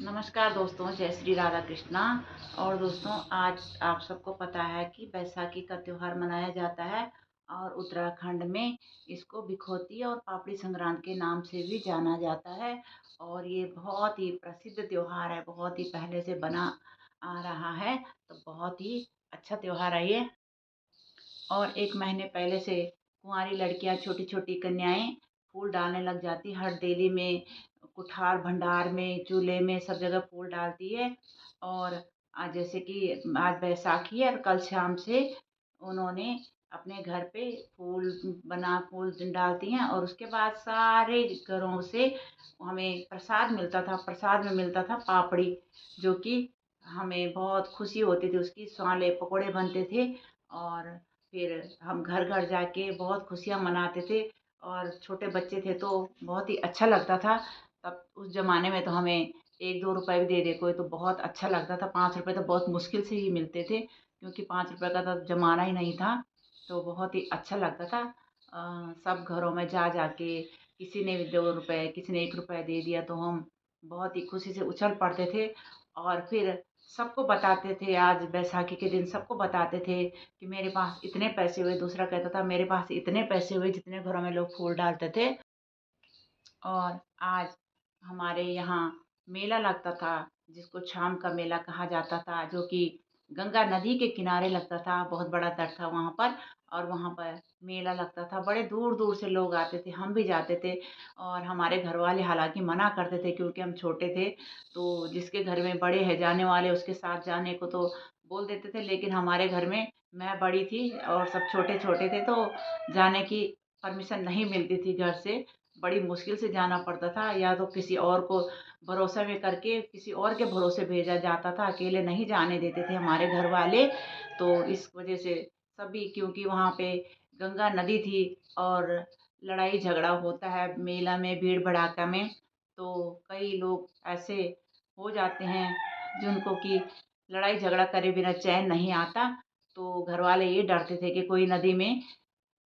नमस्कार दोस्तों, जय श्री राधा कृष्णा। और दोस्तों, आज आप सबको पता है कि बैसाखी का त्योहार मनाया जाता है और उत्तराखंड में इसको बिखोती और पापड़ी संक्रांत के नाम से भी जाना जाता है। और ये बहुत ही प्रसिद्ध त्योहार है, बहुत ही पहले से बना आ रहा है, तो बहुत ही अच्छा त्योहार है ये। और 1 महीने पहले से कुँवारी लड़कियाँ, छोटी-छोटी कन्याएँ फूल डालने लग जाती, हर डेली में, कुठार भंडार में, चूल्हे में, सब जगह फूल डालती है। और आज जैसे कि आज बैसाखी है और कल शाम से उन्होंने अपने घर पे फूल डालती हैं। और उसके बाद सारे घरों से हमें प्रसाद मिलता था, प्रसाद में मिलता था पापड़ी, जो कि हमें बहुत खुशी होती थी उसकी। स्वाले पकोड़े बनते थे और फिर हम घर-घर जाके बहुत खुशियाँ मनाते थे। और छोटे बच्चे थे तो बहुत ही अच्छा लगता था। तब उस ज़माने में तो हमें 1-2 रुपए भी दे दे कोई तो बहुत अच्छा लगता था। 5 रुपए तो बहुत मुश्किल से ही मिलते थे, क्योंकि 5 रुपए का तो ज़माना ही नहीं था, तो बहुत ही अच्छा लगता था। सब घरों में जा के किसी ने भी 2 रुपए, किसी ने 1 रुपए दे दिया तो हम बहुत ही खुशी से उछल पड़ते थे। और फिर सबको बताते थे, आज बैसाखी के दिन सबको बताते थे कि मेरे पास इतने पैसे हुए, दूसरा कहता था मेरे पास इतने पैसे हुए, जितने घरों में लोग फूल डालते थे। और आज हमारे यहाँ मेला लगता था, जिसको छाम का मेला कहा जाता था, जो कि गंगा नदी के किनारे लगता था। बहुत बड़ा तट था वहाँ पर, और वहाँ पर मेला लगता था। बड़े दूर-दूर से लोग आते थे, हम भी जाते थे। और हमारे घरवाले हालाँकि मना करते थे, क्योंकि हम छोटे थे, तो जिसके घर में बड़े हैं जाने वाले, उसके साथ जाने को तो बोल देते थे। लेकिन हमारे घर में मैं बड़ी थी और सब छोटे-छोटे थे, तो जाने की परमिशन नहीं मिलती थी घर से। बड़ी मुश्किल से जाना पड़ता था, या तो किसी और को भरोसा में करके किसी और के भरोसे भेजा जाता था, अकेले नहीं जाने देते थे हमारे घर वाले। तो इस वजह से सभी, क्योंकि वहाँ पे गंगा नदी थी और लड़ाई झगड़ा होता है मेला में, भीड़ भड़ाका में, तो कई लोग ऐसे हो जाते हैं जिनको कि लड़ाई झगड़ा करे बिना चैन नहीं आता। तो घर वाले ये डरते थे कि कोई नदी में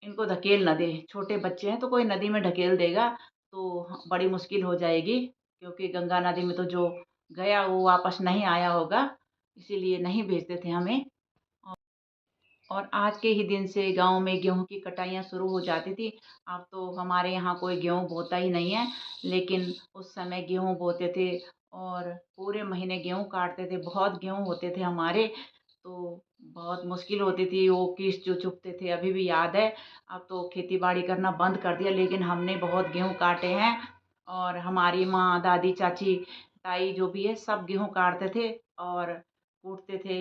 इनको धकेल ना दे। छोटे बच्चे हैं तो कोई नदी में ढकेल देगा तो बड़ी मुश्किल हो जाएगी, क्योंकि गंगा नदी में तो जो गया वो वापस नहीं आया होगा, इसीलिए नहीं भेजते थे हमें। और आज के ही दिन से गाँव में गेहूँ की कटाइयाँ शुरू हो जाती थी। अब तो हमारे यहाँ कोई गेहूँ बोता ही नहीं है, लेकिन उस समय गेहूँ बोते थे और पूरे महीने गेहूँ काटते थे। बहुत गेहूँ होते थे हमारे, तो बहुत मुश्किल होती थी, वो किस जो चुभते थे, अभी भी याद है। अब तो खेती-बाड़ी करना बंद कर दिया, लेकिन हमने बहुत गेहूँ काटे हैं। और हमारी माँ, दादी, चाची, ताई जो भी है, सब गेहूँ काटते थे और कूटते थे।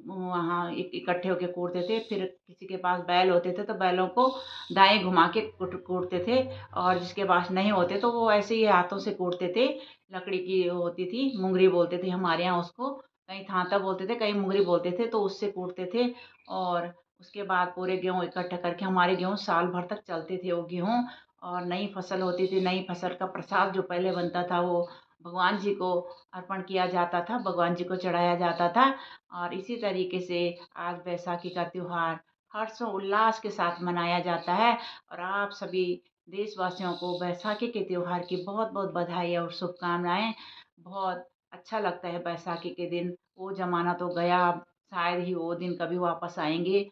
वहाँ इकट्ठे होके कूटते थे। फिर किसी के पास बैल होते थे तो बैलों को दाएँ घुमा के कूटते थे। और जिसके पास नहीं होते तो वो ऐसे ही हाथों से कूटते थे। लकड़ी की होती थी, मुंगरी बोलते थे हमारे यहाँ उसको। कहीं थांता बोलते थे, कहीं मुंगरी बोलते थे, तो उससे कूटते थे। और उसके बाद पूरे गेहूँ इकट्ठा करके, हमारे गेहूँ साल भर तक चलते थे वो गेहूँ। और नई फसल होती थी, नई फसल का प्रसाद जो पहले बनता था वो भगवान जी को अर्पण किया जाता था, भगवान जी को चढ़ाया जाता था। और इसी तरीके से आज बैसाखी का त्योहार हर्षोल्लास के साथ मनाया जाता है। और आप सभी देशवासियों को बैसाखी के त्योहार की बहुत-बहुत बधाई और शुभकामनाएँ। बहुत अच्छा लगता है बैसाखी के दिन। वो ज़माना तो गया, अब शायद ही वो दिन कभी वापस आएँगे,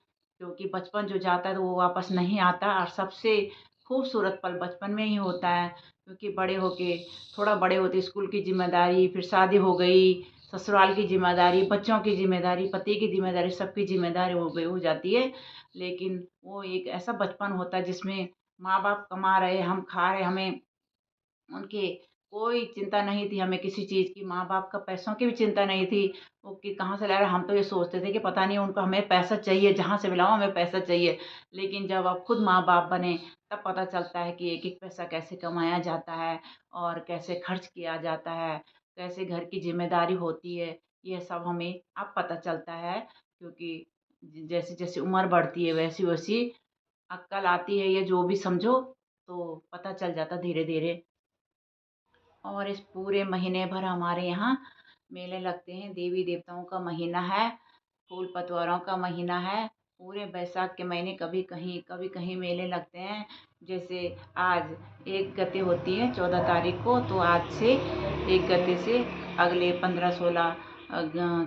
क्योंकि बचपन जो जाता है तो वो वापस नहीं आता। और सबसे खूबसूरत पल बचपन में ही होता है, क्योंकि बड़े होके, थोड़ा बड़े होते स्कूल की ज़िम्मेदारी, फिर शादी हो गई, ससुराल की ज़िम्मेदारी, बच्चों की ज़िम्मेदारी, पति की ज़िम्मेदारी, सबकी ज़िम्मेदारी हो जाती है। लेकिन वो एक ऐसा बचपन होता है जिसमें माँ-बाप कमा रहे, हम खा रहे, हमें उनकी कोई चिंता नहीं थी, हमें किसी चीज़ की, माँ-बाप का पैसों की भी चिंता नहीं थी, वो कि कहाँ से ला रहे हैं। हम तो ये सोचते थे कि पता नहीं उनको, हमें पैसा चाहिए, जहाँ से भी लाओ हमें पैसा चाहिए। लेकिन जब आप खुद माँ-बाप बने, तब पता चलता है कि एक-एक पैसा कैसे कमाया जाता है और कैसे खर्च किया जाता है, कैसे घर की ज़िम्मेदारी होती है, ये सब हमें अब पता चलता है। क्योंकि जैसे-जैसे उम्र बढ़ती है वैसी-वैसी अक्ल आती है, या जो भी समझो, तो पता चल जाता धीरे-धीरे। और इस पूरे महीने भर हमारे यहाँ मेले लगते हैं। देवी देवताओं का महीना है, फूल पतवारों का महीना है। पूरे बैसाख के महीने कभी कहीं मेले लगते हैं। जैसे आज एक गते होती है 14 तारीख को, तो आज से एक गते से अगले 15-16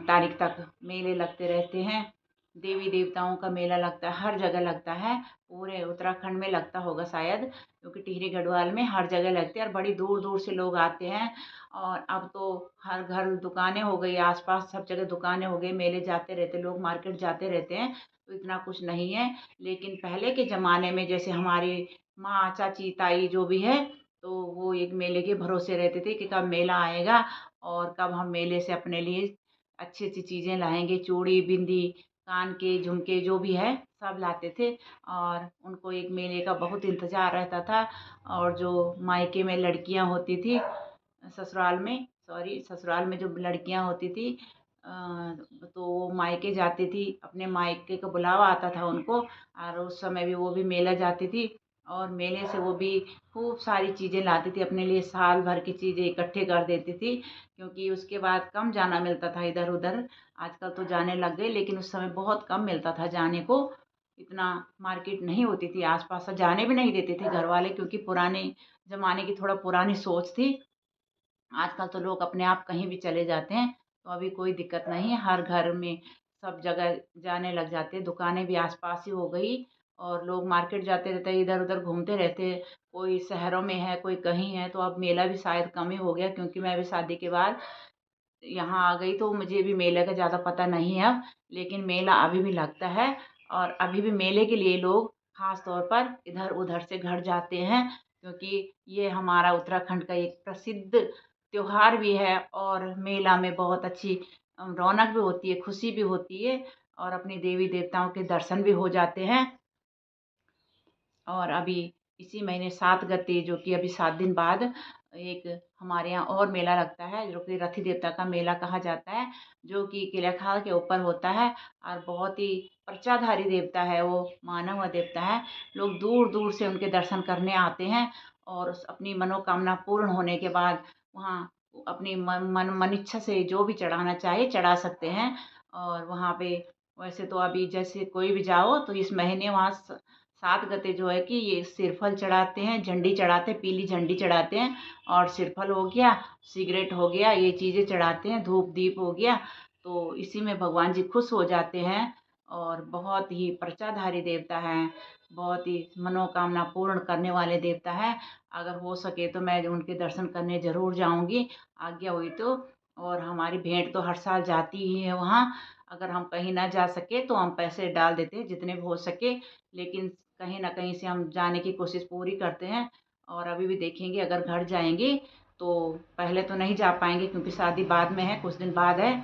तारीख तक मेले लगते रहते हैं। देवी देवताओं का मेला लगता है, हर जगह लगता है। पूरे उत्तराखंड में लगता होगा शायद, क्योंकि टिहरी गढ़वाल में हर जगह लगते हैं और बड़ी दूर दूर से लोग आते हैं। और अब तो हर घर दुकानें हो गई, आसपास सब जगह दुकानें हो गई, मेले जाते रहते लोग, मार्केट जाते रहते हैं, तो इतना कुछ नहीं है। लेकिन पहले के ज़माने में जैसे हमारी माँ, चाची, ताई जो भी है, तो वो एक मेले के भरोसे रहते थे कि कब मेला आएगा और कब हम मेले से अपने लिए अच्छी अच्छी चीज़ें लाएंगे, चूड़ी, बिंदी, कान के झुमके जो भी है सब लाते थे। और उनको एक मेले का बहुत इंतज़ार रहता था। और जो मायके में लड़कियां होती थी, ससुराल में जो लड़कियां होती थी, तो वो मायके जाती थी, अपने मायके का बुलावा आता था उनको, और उस समय भी वो भी मेला जाती थी। और मेले से वो भी खूब सारी चीज़ें लाती थी अपने लिए, साल भर की चीज़ें इकट्ठे कर देती थी, क्योंकि उसके बाद कम जाना मिलता था इधर उधर। आजकल तो जाने लग गए, लेकिन उस समय बहुत कम मिलता था जाने को। इतना मार्केट नहीं होती थी आसपास, जाने भी नहीं देते थे घर वाले, क्योंकि पुराने ज़माने की थोड़ा पुरानी सोच थी। आजकल तो लोग अपने आप कहीं भी चले जाते हैं, तो अभी कोई दिक्कत नहीं है, हर घर में सब जगह जाने लग जाते हैं, दुकानें भी आसपास ही हो गई। और लोग मार्केट जाते रहते हैं, इधर उधर घूमते रहते हैं, कोई शहरों में है, कोई कहीं है। तो अब मेला भी शायद कम ही हो गया, क्योंकि मैं अभी शादी के बाद यहाँ आ गई, तो मुझे भी मेले का ज़्यादा पता नहीं है अब। लेकिन मेला अभी भी लगता है, और अभी भी मेले के लिए लोग खास तौर पर इधर उधर से घर जाते हैं, क्योंकि ये हमारा उत्तराखंड का एक प्रसिद्ध त्योहार भी है। और मेला में बहुत अच्छी रौनक भी होती है, खुशी भी होती है, और अपनी देवी देवताओं के दर्शन भी हो जाते हैं। और अभी इसी महीने 7 गते, जो कि अभी 7 दिन बाद, एक हमारे यहाँ और मेला लगता है, जो कि रथी देवता का मेला कहा जाता है, जो कि किलेखाल के ऊपर होता है। और बहुत ही पर्चाधारी देवता है, वो माना हुआ देवता है। लोग दूर दूर से उनके दर्शन करने आते हैं, और अपनी मनोकामना पूर्ण होने के बाद वहाँ अपनी मन इच्छा से जो भी चढ़ाना चाहे चढ़ा सकते हैं। और वहाँ पे वैसे तो अभी जैसे कोई भी जाओ, तो इस महीने वहाँ 7 गते जो है कि ये सिरफल चढ़ाते हैं, झंडी चढ़ाते हैं, पीली झंडी चढ़ाते हैं। और सिरफल हो गया, सिगरेट हो गया, ये चीज़ें चढ़ाते हैं, धूप दीप हो गया। तो इसी में भगवान जी खुश हो जाते हैं। और बहुत ही पर्चाधारी देवता हैं, बहुत ही मनोकामना पूर्ण करने वाले देवता हैं। अगर हो सके तो मैं उनके दर्शन करने ज़रूर जाऊंगी, आज्ञा हुई तो। और हमारी भेंट तो हर साल जाती ही है वहाँ। अगर हम कहीं ना जा सके तो हम पैसे डाल देते हैं जितने भी हो सके, लेकिन कहीं ना कहीं से हम जाने की कोशिश पूरी करते हैं। और अभी भी देखेंगे, अगर घर जाएंगे तो पहले तो नहीं जा पाएंगे, क्योंकि शादी बाद में है, कुछ दिन बाद है।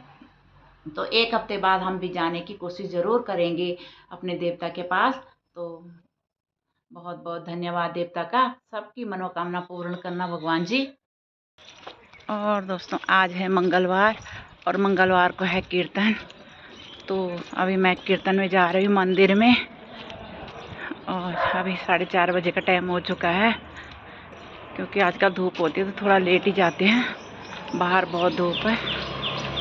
तो 1 हफ्ते बाद हम भी जाने की कोशिश ज़रूर करेंगे अपने देवता के पास। तो बहुत बहुत धन्यवाद देवता का, सबकी मनोकामना पूर्ण करना भगवान जी। और दोस्तों, आज है मंगलवार, और मंगलवार को है कीर्तन। तो अभी मैं कीर्तन में जा रही हूँ मंदिर में, और अभी 4:30 बजे का टाइम हो चुका है, क्योंकि आजकल धूप होती है तो थोड़ा लेट ही जाते हैं, बाहर बहुत धूप है,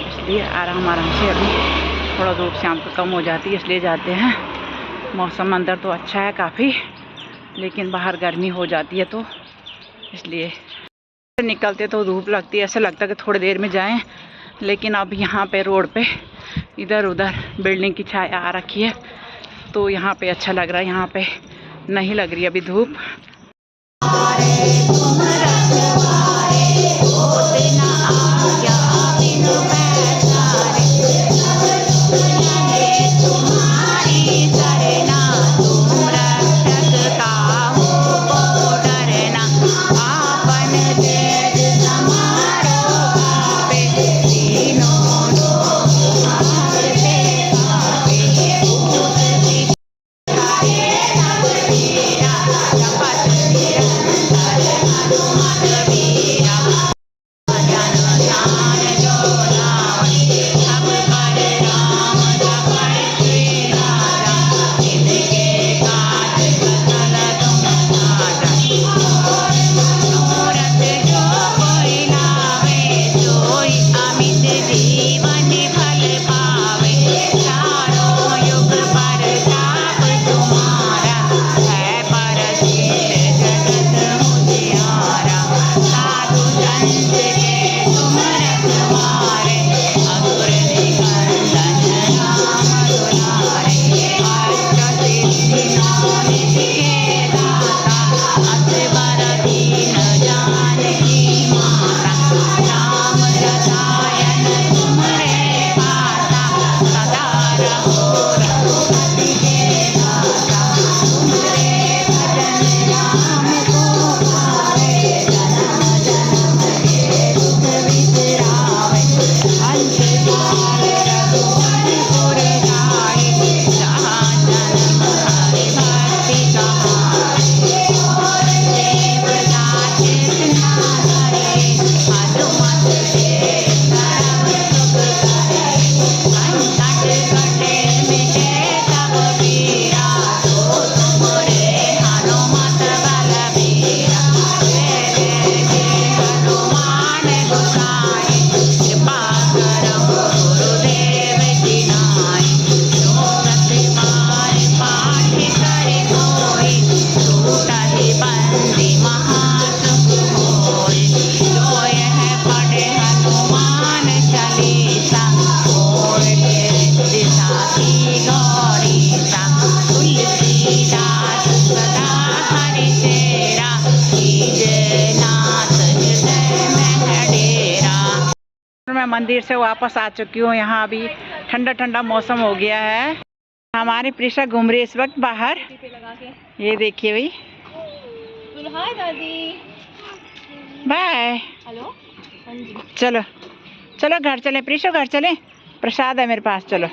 इसलिए आराम आराम से अभी थोड़ा धूप शाम को कम हो जाती है, इसलिए जाते हैं। मौसम अंदर तो अच्छा है काफ़ी, लेकिन बाहर गर्मी हो जाती है, तो इसलिए निकलते तो धूप लगती है, ऐसा लगता है कि थोड़ी देर में जाएं। लेकिन अब यहाँ पे रोड पे इधर उधर बिल्डिंग की छाया आ रखी है, तो यहाँ पे अच्छा लग रहा है, यहाँ पे नहीं लग रही अभी धूप। मंदिर से वापस आ चुकी हूँ। यहाँ अभी ठंडा ठंडा मौसम हो गया है। हमारी प्रिशा घूम रही है इस वक्त बाहर। ये देखिए भाई। हाय दादी। बाय। हेलो। चलो चलो घर चले प्रिशा, घर चले। प्रसाद है मेरे पास, चलो।